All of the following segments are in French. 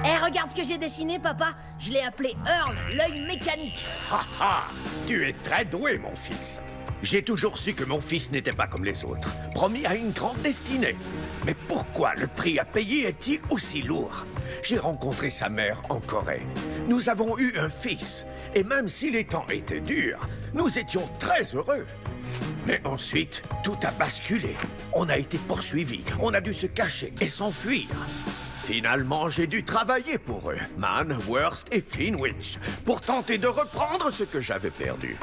Eh, regarde ce que j'ai dessiné, papa. Je l'ai appelé Earl, l'œil mécanique. Ha ha! Tu es très doué, mon fils. J'ai toujours su que mon fils n'était pas comme les autres, promis à une grande destinée. Mais pourquoi le prix à payer est-il aussi lourd? J'ai rencontré sa mère en Corée. Nous avons eu un fils. Et même si les temps étaient durs, nous étions très heureux. Mais ensuite, tout a basculé. On a été poursuivis, on a dû se cacher et s'enfuir. Finalement, j'ai dû travailler pour eux, Mann, Wurst et Finwich, pour tenter de reprendre ce que j'avais perdu.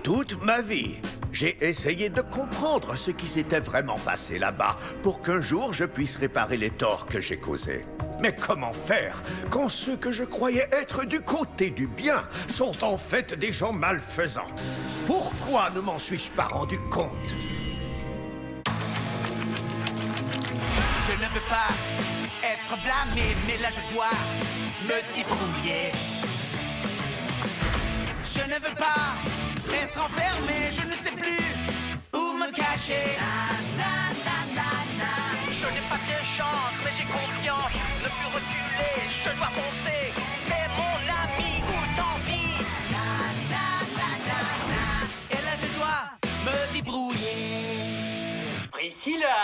Toute ma vie, j'ai essayé de comprendre ce qui s'était vraiment passé là-bas pour qu'un jour je puisse réparer les torts que j'ai causés. Mais comment faire quand ceux que je croyais être du côté du bien sont en fait des gens malfaisants? Pourquoi ne m'en suis-je pas rendu compte? Je ne veux pas être blâmé, mais là je dois me débrouiller. Je ne veux pas être enfermé, je ne sais plus où me cacher. Je n'ai pas de chance, mais j'ai confiance. Ne plus reculer, je dois foncer. Mais mon ami, où t'envie? Et là je dois me débrouiller. Priscilla,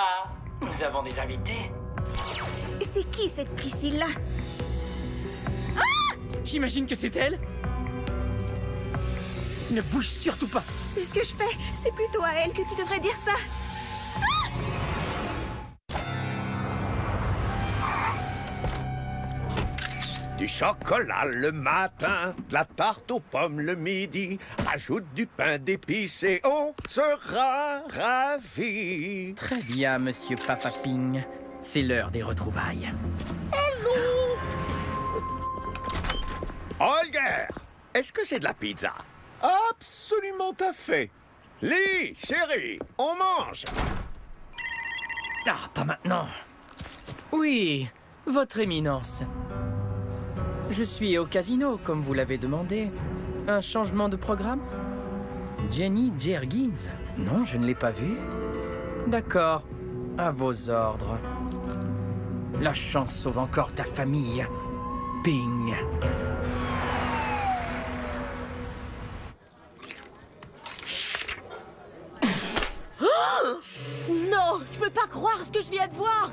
nous avons des invités. C'est qui cette Priscilla? J'imagine que c'est elle. Ne bouge surtout pas. C'est ce que je fais. C'est plutôt à elle que tu devrais dire ça. Du chocolat le matin, de la tarte aux pommes le midi, ajoute du pain d'épices et on sera ravis. Très bien, monsieur Papa Ping. C'est l'heure des retrouvailles. Holger, est-ce que c'est de la pizza? Absolument à fait. Lee, chérie, on mange. Ah, pas maintenant. Oui, votre éminence. Je suis au casino, comme vous l'avez demandé. Un changement de programme? Jenny Jergins? Non, je ne l'ai pas vue. D'accord, à vos ordres. La chance sauve encore ta famille. Ping. Non, je peux pas croire ce que je viens de voir.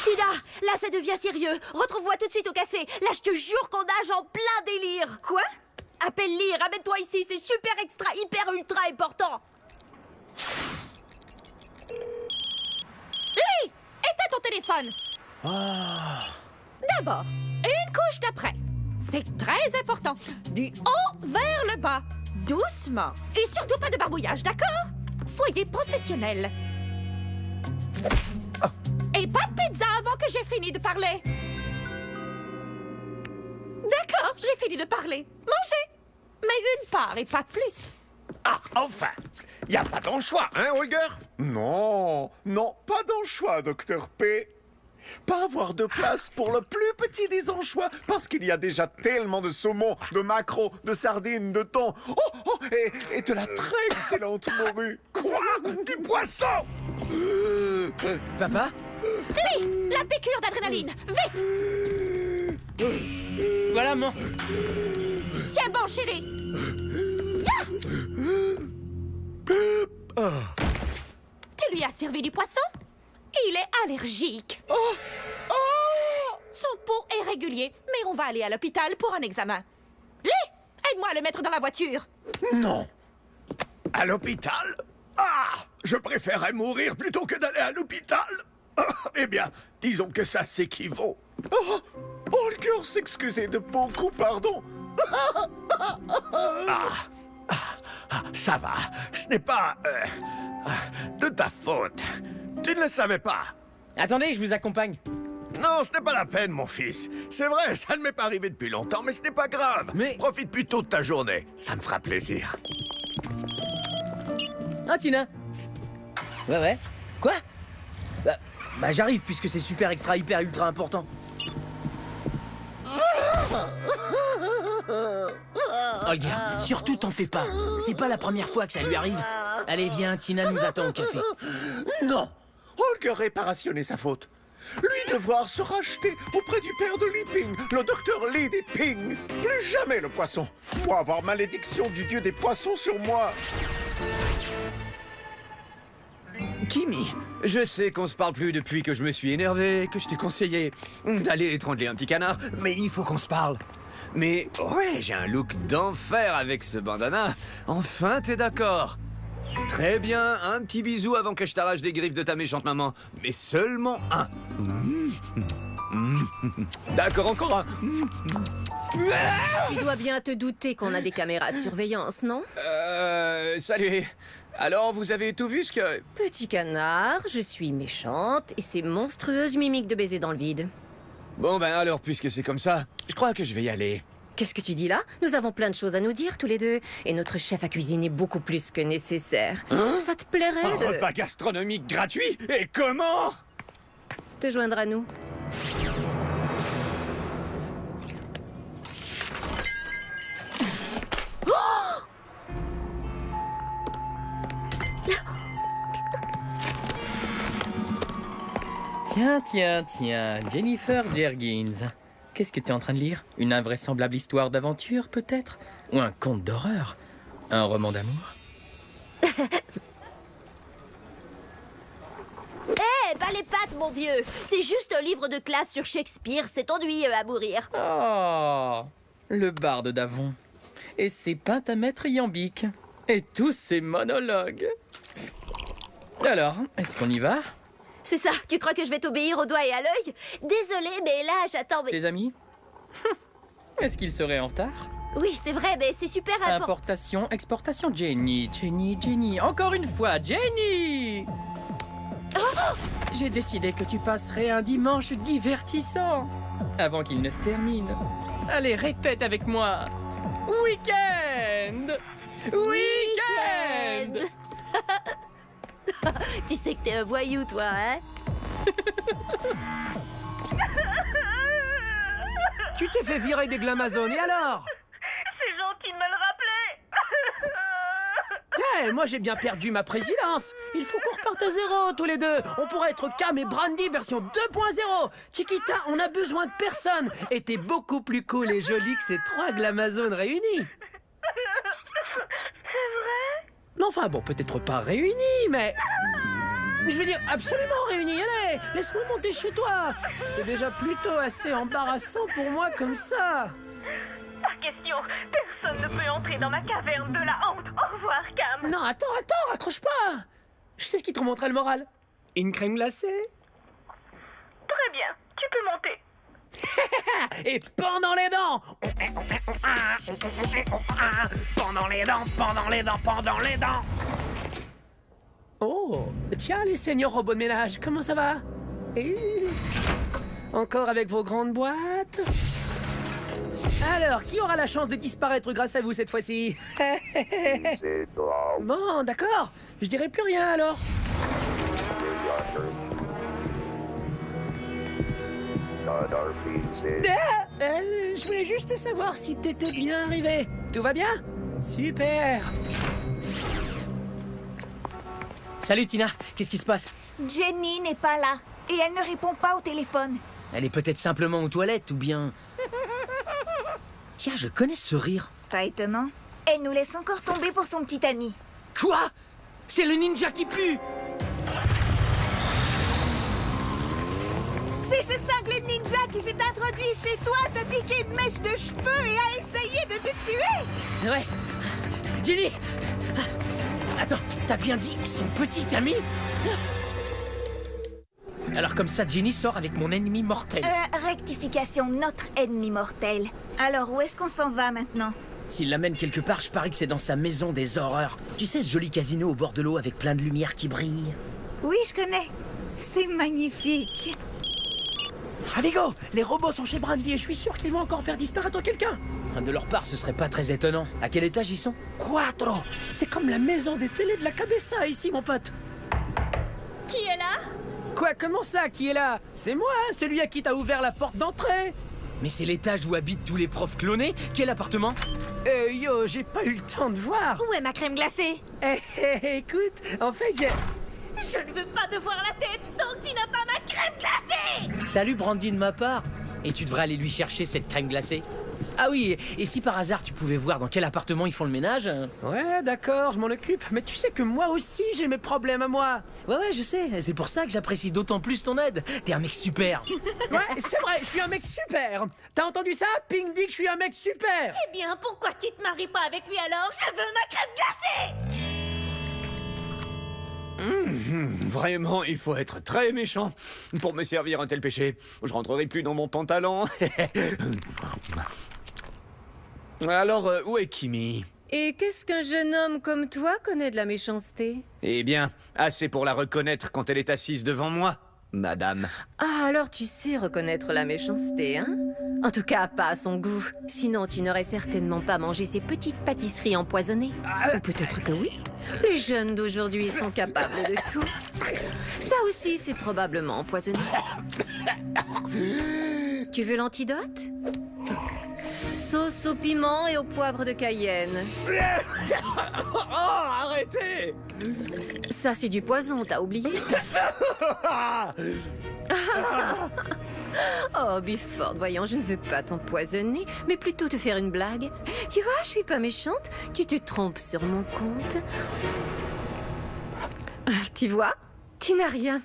Tida, là ça devient sérieux. Retrouve-moi tout de suite au café. Là je te jure qu'on nage en plein délire. Quoi? Appelle Lee, ramène-toi ici, c'est super extra, hyper ultra important. Lee, éteins ton téléphone. D'abord, une couche d'après. C'est très important. Du haut vers le bas. Doucement. Et surtout pas de barbouillage, d'accord? Soyez professionnels. Et pas de pizza avant que j'ai fini de parler. D'accord, j'ai fini de parler. Mangez. Mais une part et pas plus. Ah, enfin, y a pas d'anchois, hein, Holger? Non, non, pas d'anchois, docteur P. Pas avoir de place pour le plus petit des anchois, parce qu'il y a déjà tellement de saumon, de maquereaux, de sardines, de thon, et de la très excellente morue. Quoi? Du poisson? Papa? Lee, la piqûre d'adrénaline. Vite. Voilà mon... Tiens bon, chérie. Tu lui as servi du poisson? Il est allergique. Son pot est régulier, mais on va aller à l'hôpital pour un examen. Lee, aide-moi à le mettre dans la voiture. Non. À l'hôpital? Ah! Je préférerais mourir plutôt que d'aller à l'hôpital. Eh bien, disons que ça s'équivaut. Holger s'excusait de beaucoup, pardon. Ça va, ce n'est pas de ta faute. Tu ne le savais pas. Attendez, je vous accompagne. Non, ce n'est pas la peine, mon fils. C'est vrai, ça ne m'est pas arrivé depuis longtemps, mais ce n'est pas grave. Mais... Profite plutôt de ta journée, ça me fera plaisir. Ah, Tina. Ouais. Quoi? Bah j'arrive, puisque c'est super extra hyper ultra important. Olga, surtout t'en fais pas. C'est pas la première fois que ça lui arrive. Allez, viens, Tina nous attend au café. Non, Olga réparationner sa faute. Lui devoir se racheter auprès du père de Li-Ping, le docteur Li des Ping. Plus jamais le poisson. Moi avoir malédiction du dieu des poissons sur moi. Kimi, je sais qu'on se parle plus depuis que je me suis énervé, que je t'ai conseillé d'aller étrangler un petit canard, mais il faut qu'on se parle. Mais ouais, j'ai un look d'enfer avec ce bandana. Enfin, t'es d'accord? Très bien, un petit bisou avant que je t'arrache des griffes de ta méchante maman. Mais seulement un. D'accord, encore un. Tu dois bien te douter qu'on a des caméras de surveillance, non? Salut. Alors, vous avez tout vu ce que... Petit canard, je suis méchante et ces monstrueuses mimiques de baiser dans le vide. Bon ben alors, puisque c'est comme ça, je crois que je vais y aller. Qu'est-ce que tu dis là? Nous avons plein de choses à nous dire tous les deux. Et notre chef à cuisiner beaucoup plus que nécessaire. Ça te plairait Un de repas gastronomique gratuit? Et comment? te joindre à nous? Tiens, Jennifer Jergins. Qu'est-ce que tu es en train de lire? Une invraisemblable histoire d'aventure, peut-être? Ou un conte d'horreur? Un roman d'amour? Eh, bas les pattes, mon vieux. C'est juste un livre de classe sur Shakespeare. C'est ennuyeux à mourir. Oh, le barde d'Avon. Et ses pentamètres iambiques. Et tous ses monologues. Alors, est-ce qu'on y va? C'est ça, tu crois que je vais t'obéir au doigt et à l'œil? Désolée, mais là, j'attends... Tes amis? Est-ce qu'ils seraient en retard? Oui, c'est vrai, mais c'est super important. Importation, exportation, Jenny. Encore une fois, Jenny! J'ai décidé que tu passerais un dimanche divertissant. Avant qu'il ne se termine. Allez, répète avec moi. Week-end! Week-end! Tu sais que t'es un voyou, toi, hein? Tu t'es fait virer des Glamazon, et alors? C'est gentil de me le rappeler. Eh, moi j'ai bien perdu ma présidence. Il faut qu'on reparte à zéro, tous les deux. On pourrait être Cam et Brandy version 2.0. Chiquita, on a besoin de personne. Et t'es beaucoup plus cool et jolie que ces 3 Glamazon réunis. C'est vrai? Mais enfin bon, peut-être pas réunis, mais... Je veux dire, absolument réunis. Allez, laisse-moi monter chez toi. C'est déjà plutôt assez embarrassant pour moi comme ça. Pas question. Personne ne peut entrer dans ma caverne de la honte. Au revoir, Cam. Non, attends, raccroche pas. Je sais ce qui te remonterait le moral. Une crème glacée. Très bien. Tu peux monter. Et pendant les dents. Pendant les dents. Oh, tiens les seigneurs robots de ménage, comment ça va? Encore avec vos grandes boîtes? Alors, qui aura la chance de disparaître grâce à vous cette fois-ci? Bon, d'accord, je dirai plus rien alors. Je voulais juste savoir si t'étais bien arrivé. Tout va bien? Super. Salut Tina, qu'est-ce qui se passe? Jenny n'est pas là. Et elle ne répond pas au téléphone. Elle est peut-être simplement aux toilettes, ou bien... Tiens, je connais ce rire. Pas étonnant. Elle nous laisse encore tomber pour son petit ami. Quoi? C'est le ninja qui pue! C'est ce cinglé de ninja qui s'est introduit chez toi, t'a piqué une mèche de cheveux et a essayé de te tuer! Ouais. Jenny! Attends, t'as bien dit son petit ami? Alors comme ça, Jenny sort avec mon ennemi mortel. Rectification, notre ennemi mortel. Alors, où est-ce qu'on s'en va maintenant? S'il l'amène quelque part, je parie que c'est dans sa maison des horreurs. Tu sais, ce joli casino au bord de l'eau avec plein de lumière qui brille? Oui, je connais. C'est magnifique. Amigo, les robots sont chez Brandy et je suis sûr qu'ils vont encore faire disparaître quelqu'un. De leur part, ce serait pas très étonnant. À quel étage ils sont? 4. C'est comme la maison des fêlés de la Cabessa ici, mon pote. Qui est là? Quoi, comment ça, qui est là? C'est moi, celui à qui t'as ouvert la porte d'entrée. Mais c'est l'étage où habitent tous les profs clonés. Quel appartement? Yo, j'ai pas eu le temps de voir. Où est ma crème glacée? Écoute, en fait, j'ai... Je ne veux pas te voir la tête tant que tu n'as pas ma crème glacée! Salut Brandy de ma part. Et tu devrais aller lui chercher cette crème glacée. Ah oui, et si par hasard tu pouvais voir dans quel appartement ils font le ménage? Ouais, d'accord, je m'en occupe. Mais tu sais que moi aussi, j'ai mes problèmes à moi. Ouais, je sais. C'est pour ça que j'apprécie d'autant plus ton aide. T'es un mec super. Ouais, c'est vrai, je suis un mec super. T'as entendu ça? Ping dit que je suis un mec super. Eh bien, pourquoi tu te maries pas avec lui alors? Je veux ma crème glacée! Vraiment, il faut être très méchant pour me servir un tel péché. Je rentrerai plus dans mon pantalon. Alors, où est Kimi? Et qu'est-ce qu'un jeune homme comme toi connaît de la méchanceté? Eh bien, assez pour la reconnaître quand elle est assise devant moi, madame. Ah, alors tu sais reconnaître la méchanceté, hein? En tout cas, pas à son goût. Sinon, tu n'aurais certainement pas mangé ces petites pâtisseries empoisonnées. Ou peut-être que oui. Les jeunes d'aujourd'hui sont capables de tout. Ça aussi, c'est probablement empoisonné. Tu veux l'antidote? Sauce au piment et au poivre de Cayenne. Oh, arrêtez! Ça, c'est du poison, t'as oublié? Oh, Bifford, voyons, je ne veux pas t'empoisonner, mais plutôt te faire une blague. Tu vois, je suis pas méchante, tu te trompes sur mon compte. Tu vois, tu n'as rien.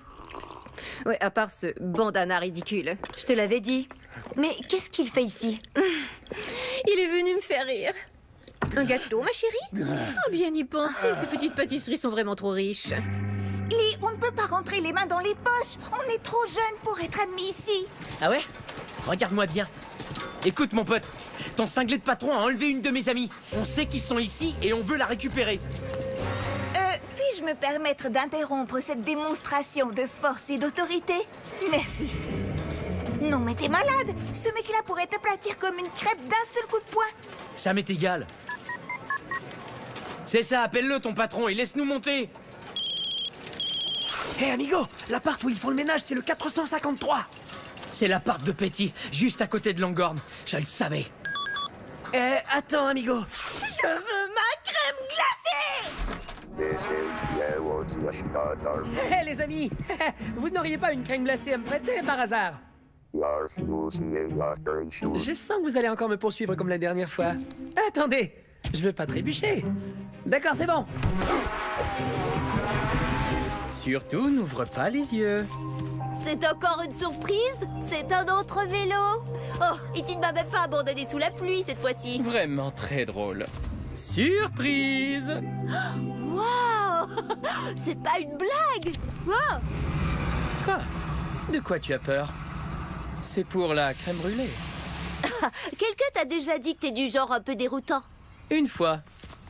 Ouais, à part ce bandana ridicule. Je te l'avais dit. Mais qu'est-ce qu'il fait ici? Il est venu me faire rire. Un gâteau, ma chérie? Oh, bien y penser, ces petites pâtisseries sont vraiment trop riches. Lee, on ne peut pas rentrer les mains dans les poches. On est trop jeunes pour être admis ici. Ah ouais? Regarde-moi bien. Écoute mon pote, ton cinglé de patron a enlevé une de mes amies. On sait qu'ils sont ici et on veut la récupérer. Puis-je me permettre d'interrompre cette démonstration de force et d'autorité? Merci. Non mais t'es malade. Ce mec-là pourrait t'aplatir comme une crêpe d'un seul coup de poing. Ça m'est égal. C'est ça, appelle-le ton patron et laisse-nous monter. Hé, amigo, l'appart où ils font le ménage, c'est le 453. C'est l'appart de Petty, juste à côté de Langorn. Je le savais. Attends, amigo. Je veux ma crème glacée! Hé, les amis, vous n'auriez pas une crème glacée à me prêter par hasard? Je sens que vous allez encore me poursuivre comme la dernière fois. Attendez, je veux pas trébucher. D'accord, c'est bon. Surtout, n'ouvre pas les yeux. C'est encore une surprise? C'est un autre vélo? Oh, et tu ne m'avais pas abandonné sous la pluie cette fois-ci. Vraiment très drôle. Surprise! Waouh! C'est pas une blague! Wow! Quoi? De quoi tu as peur? C'est pour la crème brûlée. Quelqu'un t'a déjà dit que t'es du genre un peu déroutant? Une fois.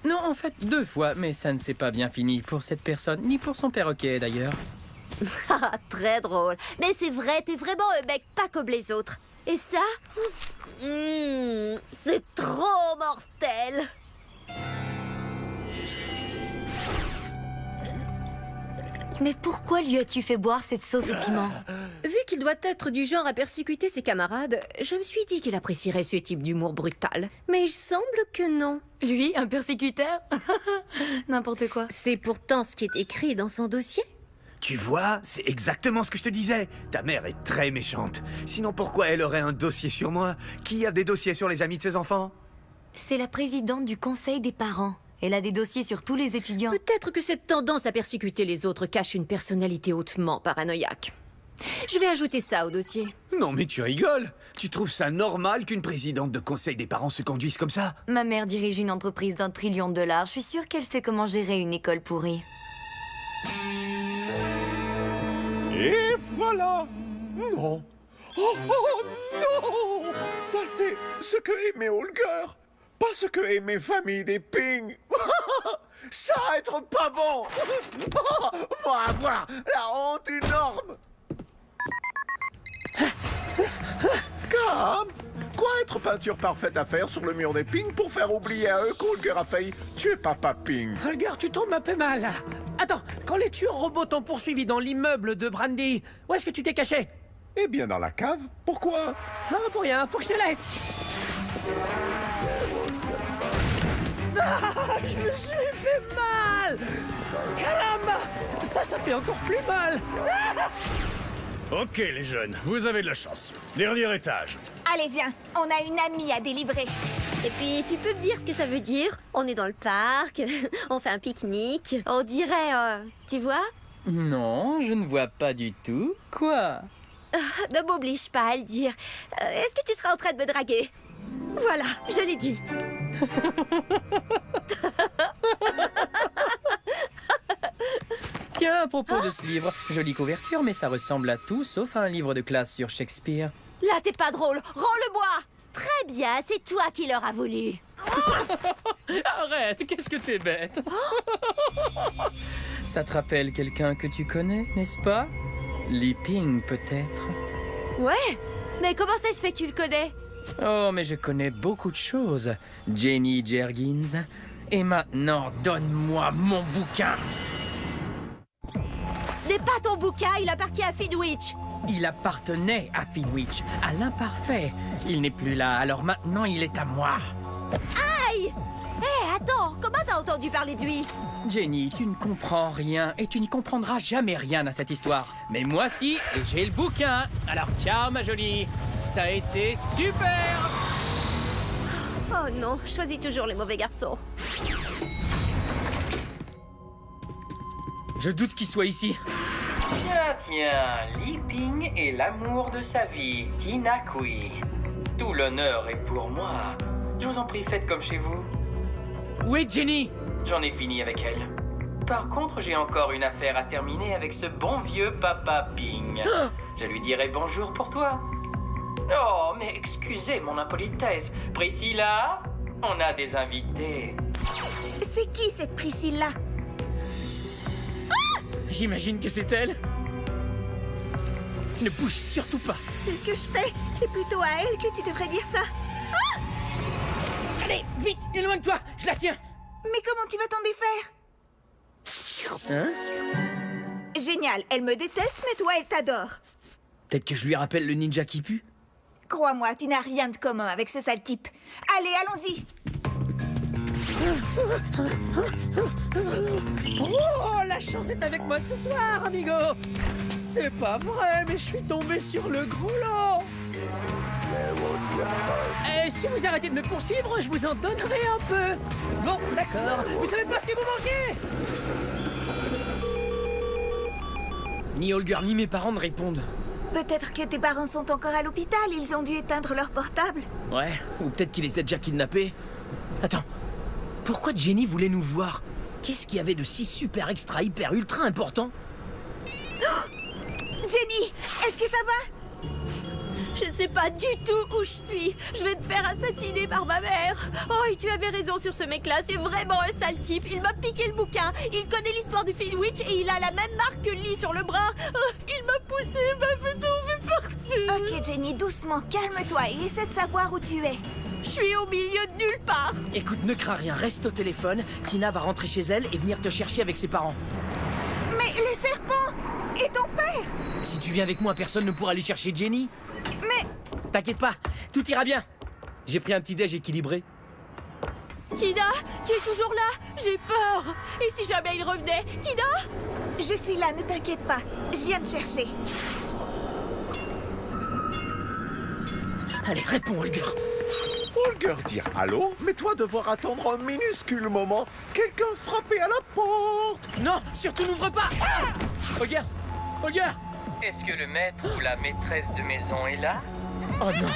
Non, en fait, 2 fois, mais ça ne s'est pas bien fini pour cette personne, ni pour son perroquet d'ailleurs. Très drôle. Mais c'est vrai, t'es vraiment un mec pas comme les autres. Et ça? C'est trop mortel! Mais pourquoi lui as-tu fait boire cette sauce au piment? Vu qu'il doit être du genre à persécuter ses camarades, je me suis dit qu'il apprécierait ce type d'humour brutal. Mais il semble que non. Lui, un persécuteur? N'importe quoi. C'est pourtant ce qui est écrit dans son dossier. Tu vois, c'est exactement ce que je te disais. Ta mère est très méchante. Sinon, pourquoi elle aurait un dossier sur moi? Qui a des dossiers sur les amis de ses enfants? C'est la présidente du conseil des parents. Elle a des dossiers sur tous les étudiants. Peut-être que cette tendance à persécuter les autres cache une personnalité hautement paranoïaque. Je vais ajouter ça au dossier. Non mais tu rigoles. Tu trouves ça normal qu'une présidente de conseil des parents se conduise comme ça? Ma mère dirige une entreprise d'1 trillion de dollars. Je suis sûre qu'elle sait comment gérer une école pourrie. Et voilà. Non. Oh non. Ça c'est ce que aimait Holger. Pas ce que aimait famille des Ping. Ça va être pas bon. On va avoir la honte énorme. Cam, quoi être peinture parfaite à faire sur le mur des Ping pour faire oublier à eux qu'Holger a failli tuer Papa Ping? Holger, tu tombes un peu mal, là. Attends, quand les tueurs robots t'ont poursuivi dans l'immeuble de Brandy, où est-ce que tu t'es caché? Eh bien dans la cave. Pourquoi? Non, pour rien, faut que je te laisse. Je me suis fait mal. Caramba! Ça fait encore plus mal. Ok, les jeunes, vous avez de la chance. Dernier étage. Allez, viens, on a une amie à délivrer. Et puis, tu peux me dire ce que ça veut dire? On est dans le parc, on fait un pique-nique. On dirait, tu vois? Non, je ne vois pas du tout. Quoi? Ne m'oblige pas à le dire. Est-ce que tu seras en train de me draguer? Voilà, je l'ai dit. Tiens, à propos de ce livre, jolie couverture, mais ça ressemble à tout sauf à un livre de classe sur Shakespeare. Là, t'es pas drôle. Rends-le-moi. Très bien, c'est toi qui l'auras voulu. Arrête, qu'est-ce que t'es bête. Ça te rappelle quelqu'un que tu connais, n'est-ce pas? Li Ping, peut-être. Ouais, mais comment ça se fait que tu le connais? Oh, mais je connais beaucoup de choses. Jenny Jergins. Et maintenant, donne-moi mon bouquin. Ce n'est pas ton bouquin, il appartient à Finwich. Il appartenait à Finwich, à l'imparfait. Il n'est plus là, alors maintenant il est à moi. Aïe! Hé, attends, comment t'as entendu parler de lui? Jenny, tu ne comprends rien et tu n'y comprendras jamais rien à cette histoire. Mais moi si, et j'ai le bouquin. Alors ciao ma jolie, ça a été super! Oh non, choisis toujours les mauvais garçons. Je doute qu'il soit ici. Tiens, Li Ping et l'amour de sa vie, Tina Kui. Tout l'honneur est pour moi. Je vous en prie, faites comme chez vous. Où est Jenny? J'en ai fini avec elle. Par contre, j'ai encore une affaire à terminer avec ce bon vieux Papa Ping. Je lui dirai bonjour pour toi. Oh, mais excusez mon impolitesse. Priscilla, on a des invités. C'est qui cette Priscilla? J'imagine que c'est elle. Ne bouge surtout pas. C'est ce que je fais. C'est plutôt à elle que tu devrais dire ça. Ah! Allez, vite, éloigne-toi, je la tiens. Mais comment tu vas t'en défaire? Hein? Génial, elle me déteste, mais toi, elle t'adore. Peut-être que je lui rappelle le ninja qui pue. Crois-moi, tu n'as rien de commun avec ce sale type. Allez, allons-y. Oh, la chance est avec moi ce soir, amigo. C'est pas vrai, mais je suis tombé sur le gros lot. Si vous arrêtez de me poursuivre, je vous en donnerai un peu. Bon, d'accord. Vous savez pas ce que vous manquez? Ni Holger ni mes parents ne répondent. Peut-être que tes parents sont encore à l'hôpital. Ils ont dû éteindre leur portable. Ouais, ou peut-être qu'il les a déjà kidnappés. Attends, pourquoi Jenny voulait nous voir? Qu'est-ce qu'il y avait de si super extra hyper ultra important? Jenny, est-ce que ça va? Je ne sais pas du tout où je suis. Je vais me faire assassiner par ma mère. Oh, et tu avais raison sur ce mec-là. C'est vraiment un sale type. Il m'a piqué le bouquin. Il connaît l'histoire du Finwich et il a la même marque que Lee sur le bras. Oh, il m'a poussé, m'a fait tomber par terre. Ok, Jenny, doucement, calme-toi et essaie de savoir où tu es. Je suis au milieu de nulle part. Écoute, ne crains rien, reste au téléphone. Tina va rentrer chez elle et venir te chercher avec ses parents. Mais le serpent! Et ton père? Si tu viens avec moi, personne ne pourra aller chercher Jenny. Mais... T'inquiète pas, tout ira bien. J'ai pris un petit déj équilibré. Tina, tu es toujours là? J'ai peur. Et si jamais il revenait? Tina? Je suis là, ne t'inquiète pas. Je viens te chercher. Allez, réponds, Holger. Holger dire allô, mais toi devoir attendre un minuscule moment. Quelqu'un frappait à la porte. Non, surtout n'ouvre pas. Ah! Holger, Holger. Est-ce que le maître ou la maîtresse de maison est là? Oh non.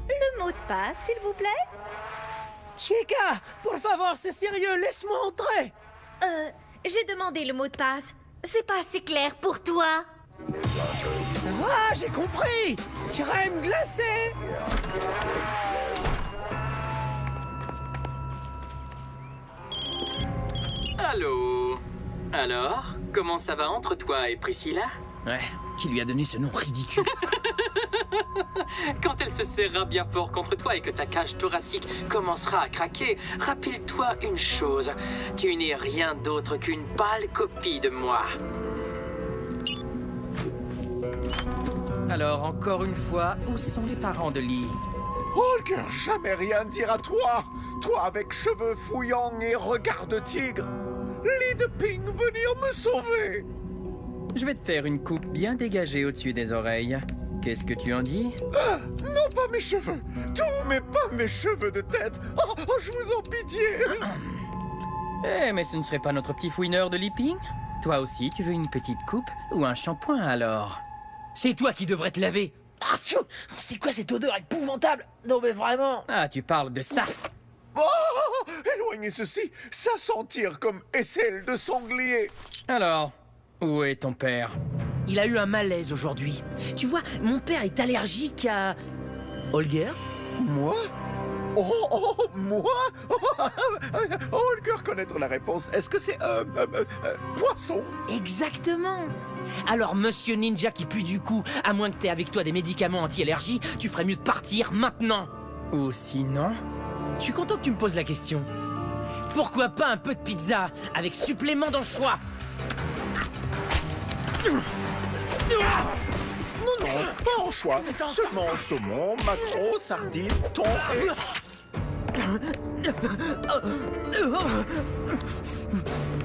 Le mot de passe, s'il vous plaît? Chica, por favor, c'est sérieux, laisse-moi entrer. J'ai demandé le mot de passe. C'est pas assez clair pour toi? Ça va, j'ai compris. Crème glacée. Allô? Alors, comment ça va entre toi et Priscilla? Ouais, qui lui a donné ce nom ridicule? Quand elle se serrera bien fort contre toi et que ta cage thoracique commencera à craquer, rappelle-toi une chose. Tu n'es rien d'autre qu'une pâle copie de moi. Alors, encore une fois, où sont les parents de Lee? Holger, jamais rien dire à toi. Toi avec cheveux fouillants et regard de tigre. Lis de Ping venir me sauver. Je vais te faire une coupe bien dégagée au-dessus des oreilles. Qu'est-ce que tu en dis? Ah, non, pas mes cheveux. Tout, mais pas mes cheveux de tête. Oh, je vous en pitié. Eh, mais ce ne serait pas notre petit fouineur de Liping? Toi aussi, tu veux une petite coupe ou un shampoing alors? C'est toi qui devrais te laver. Ah, c'est quoi cette odeur épouvantable? Non mais vraiment. Ah, tu parles de ça? Oh, éloignez ceci. Ça sentir comme aisselle de sanglier. Alors, où est ton père? Il a eu un malaise aujourd'hui. Tu vois, mon père est allergique à... Holger? Moi? Moi? Holger connaître la réponse. Est-ce que c'est poisson? Exactement. Alors, monsieur Ninja qui pue du cou, à moins que t'aies avec toi des médicaments anti-allergie, tu ferais mieux de partir maintenant. Ou sinon? Je suis content que tu me poses la question. Pourquoi pas un peu de pizza avec supplément d'anchois? Non, pas anchois. Seulement saumon, maquereau, sardine, thon et...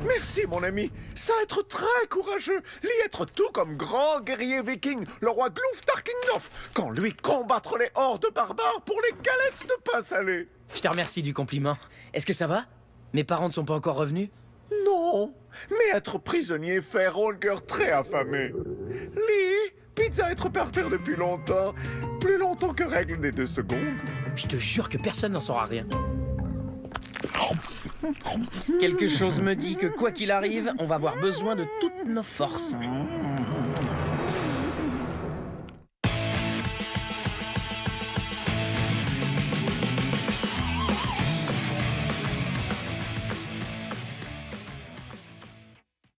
Merci, mon ami. Ça être très courageux. L'y être tout comme grand guerrier viking, le roi Gloof Tarkingnof, quand lui combattre les hordes barbares pour les galettes de pain salé. Je te remercie du compliment. Est-ce que ça va? Mes parents ne sont pas encore revenus? Non, mais être prisonnier fait Holger très affamé. Lee, pizza être par terre depuis longtemps, plus longtemps que règle des 2 secondes. Je te jure que personne n'en saura rien. Quelque chose me dit que quoi qu'il arrive, on va avoir besoin de toutes nos forces.